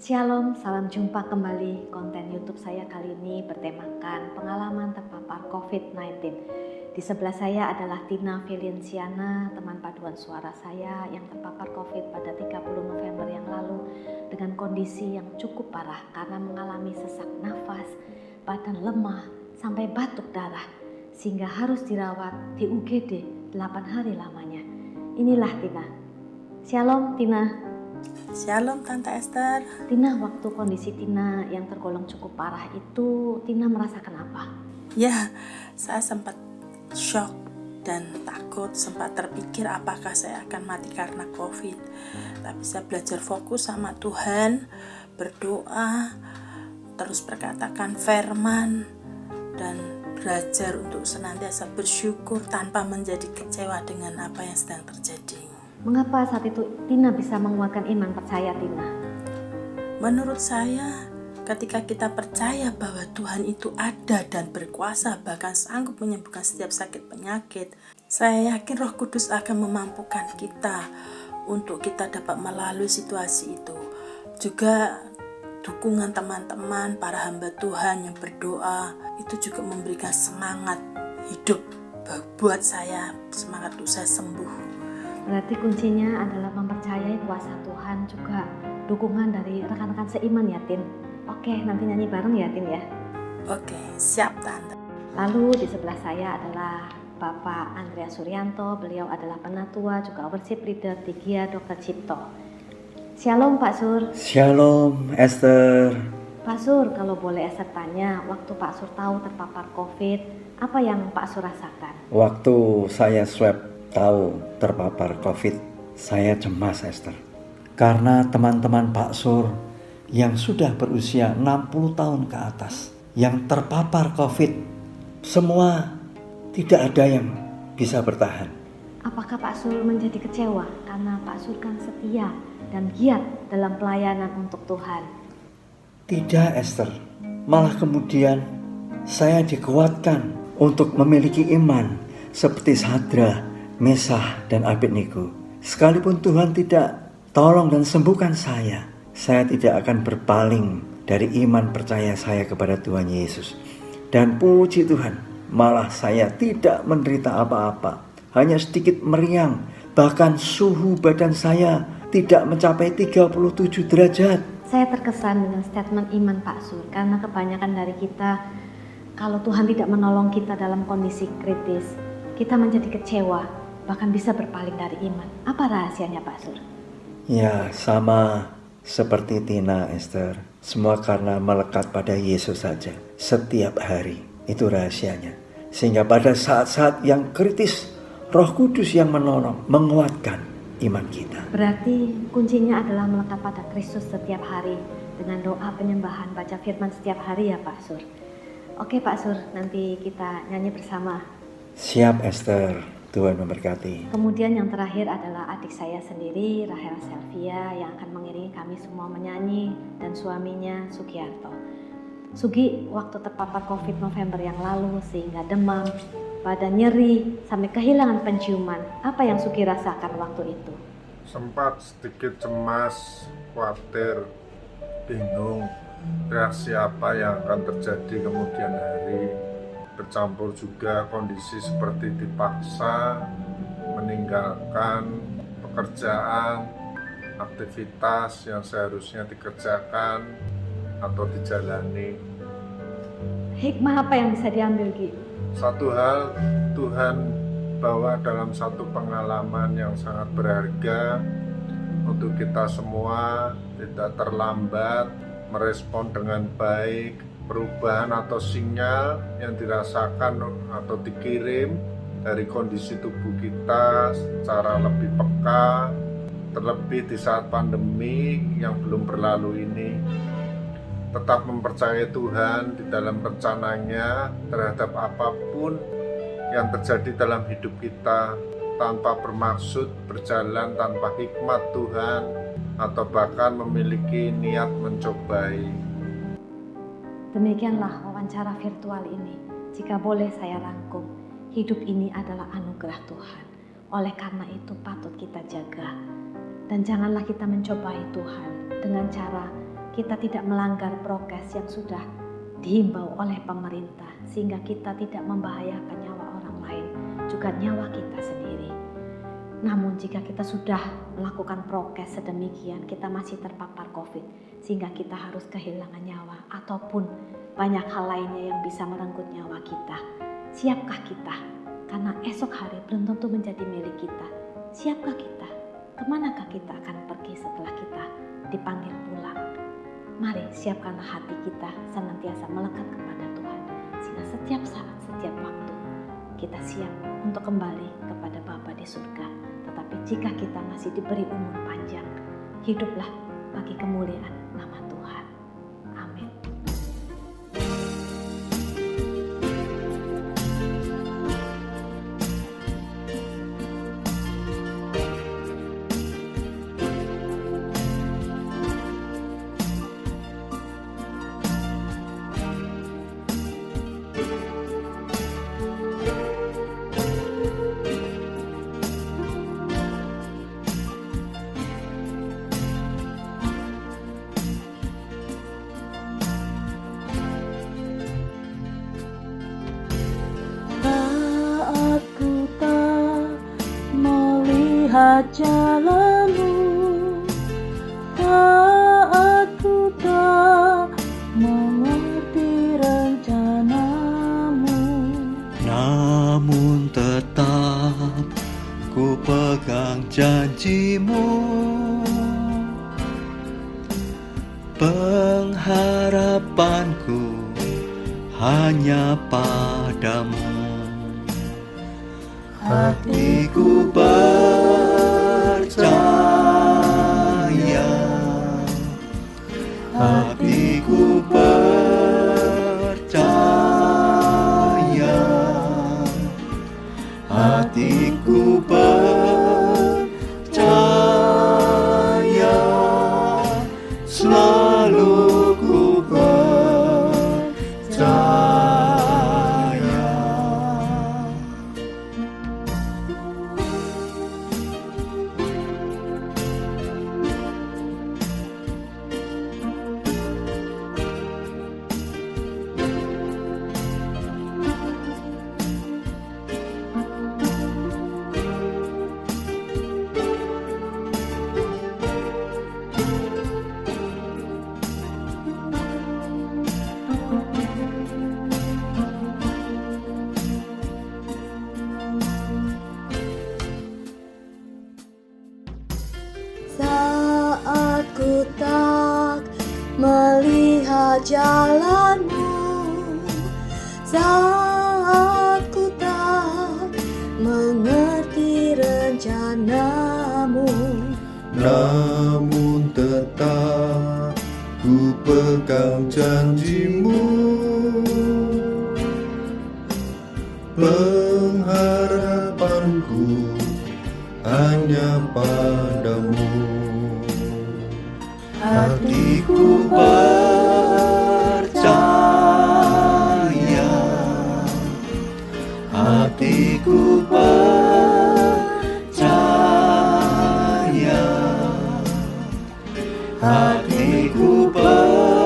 Shalom, salam jumpa kembali. Konten YouTube saya kali ini bertemakan pengalaman terpapar COVID-19. Di sebelah saya adalah Tina Feliciana, teman paduan suara saya yang terpapar COVID pada 30 November yang lalu dengan kondisi yang cukup parah karena mengalami sesak nafas, badan lemah, sampai batuk darah sehingga harus dirawat di UGD 8 hari lamanya. Inilah Tina. Shalom Tina. Shalom Tante Esther. Tina, waktu kondisi Tina yang tergolong cukup parah itu, Tina merasakan apa? Ya, saya sempat shock dan takut, sempat terpikir apakah saya akan mati karena COVID. Tapi saya belajar fokus sama Tuhan, berdoa, terus berkatakan firman, dan belajar untuk senantiasa bersyukur tanpa menjadi kecewa dengan apa yang sedang terjadi. Mengapa saat itu Tina bisa menguatkan iman percaya Tina? Menurut saya, ketika kita percaya bahwa Tuhan itu ada dan berkuasa, bahkan sanggup menyembuhkan setiap sakit penyakit, saya yakin Roh Kudus akan memampukan kita untuk kita dapat melalui situasi itu. Juga dukungan teman-teman, para hamba Tuhan yang berdoa, itu juga memberikan semangat hidup buat saya, semangat untuk saya sembuh. Berarti kuncinya adalah mempercayai kuasa Tuhan, juga dukungan dari rekan-rekan seiman ya Tin. Oke, nanti nyanyi bareng ya Tin ya. Oke, siap Tante. Lalu di sebelah saya adalah Bapak Andreas Suryanto. Beliau adalah penatua juga worship leader di GIA Dr. Cipto. Shalom Pak Sur. Shalom Esther. Pak Sur, kalau boleh Esther tanya, waktu Pak Sur tahu terpapar COVID, apa yang Pak Sur rasakan? Waktu saya swab tahu terpapar COVID, saya cemas Esther. Karena teman-teman Pak Sur yang sudah berusia 60 tahun ke atas, yang terpapar COVID, semua tidak ada yang bisa bertahan. Apakah Pak Sur menjadi kecewa karena Pak Sur kan setia dan giat dalam pelayanan untuk Tuhan? Tidak Esther, malah kemudian saya dikuatkan untuk memiliki iman seperti Sadra, Mesah, dan Abednego. Sekalipun Tuhan tidak tolong dan sembuhkan saya tidak akan berpaling dari iman percaya saya kepada Tuhan Yesus. Dan puji Tuhan, malah saya tidak menderita apa-apa, hanya sedikit meriang. Bahkan suhu badan saya tidak mencapai 37 derajat. Saya terkesan dengan statement iman Pak Sur, karena kebanyakan dari kita, kalau Tuhan tidak menolong kita dalam kondisi kritis, kita menjadi kecewa, bahkan bisa berpaling dari iman. Apa rahasianya Pak Sur? Ya, sama seperti Tina Esther. Semua karena melekat pada Yesus saja. Setiap hari, itu rahasianya. Sehingga pada saat-saat yang kritis, Roh Kudus yang menolong, menguatkan iman kita. Berarti kuncinya adalah melekat pada Kristus setiap hari, dengan doa penyembahan, baca firman setiap hari ya Pak Sur. Oke Pak Sur, nanti kita nyanyi bersama. Siap Esther. Tuhan memberkati. Kemudian yang terakhir adalah adik saya sendiri, Rahel Selvia, yang akan mengiringi kami semua menyanyi, dan suaminya Sugiarto. Sugi waktu terpapar COVID November yang lalu sehingga demam, badan nyeri, sampai kehilangan penciuman. Apa yang Sugi rasakan waktu itu? Sempat sedikit cemas, khawatir, bingung reaksi apa yang akan terjadi kemudian hari. Bercampur juga kondisi seperti dipaksa meninggalkan pekerjaan, aktivitas yang seharusnya dikerjakan atau dijalani. Hikmah apa yang bisa diambil Gi? Satu hal, Tuhan bawa dalam satu pengalaman yang sangat berharga untuk kita semua, tidak terlambat, merespon dengan baik perubahan atau sinyal yang dirasakan atau dikirim dari kondisi tubuh kita secara lebih peka, terlebih di saat pandemi yang belum berlalu ini. Tetap mempercayai Tuhan di dalam rencananya terhadap apapun yang terjadi dalam hidup kita, tanpa bermaksud berjalan tanpa hikmat Tuhan atau bahkan memiliki niat mencobai. Demikianlah wawancara virtual ini. Jika boleh saya rangkum, hidup ini adalah anugerah Tuhan. Oleh karena itu patut kita jaga. Dan janganlah kita mencobai Tuhan dengan cara kita tidak melanggar prokes yang sudah dihimbau oleh pemerintah, sehingga kita tidak membahayakan nyawa orang lain, juga nyawa kita sendiri. Namun jika kita sudah melakukan prokes sedemikian, kita masih terpapar COVID, sehingga kita harus kehilangan nyawa, ataupun banyak hal lainnya yang bisa merenggut nyawa kita. Siapkah kita? Karena esok hari belum tentu menjadi milik kita. Siapkah kita? Kemanakah kita akan pergi setelah kita dipanggil pulang? Mari siapkanlah hati kita senantiasa melekat kepada Tuhan, sehingga setiap saat, setiap waktu kita siap untuk kembali kepada Bapa di surga. Tetapi jika kita masih diberi umur panjang, hiduplah bagi kemuliaan nama Tuhan. Amin. Saat ku tak melihat jalanmu, saat ku tak mengerti rencanamu, Namun tetap ku pegang janjimu, pengharapanku hanya padamu. Hatiku percaya, hatiku percaya, hatiku percaya, selalu ku percaya. saat ku tak melihat jalanmu, saat ku tak mengerti rencanamu, Namun tetap ku pegang janjimu, pengharapanku hanya padamu. Hatiku percaya, hatiku percaya, hatiku percaya,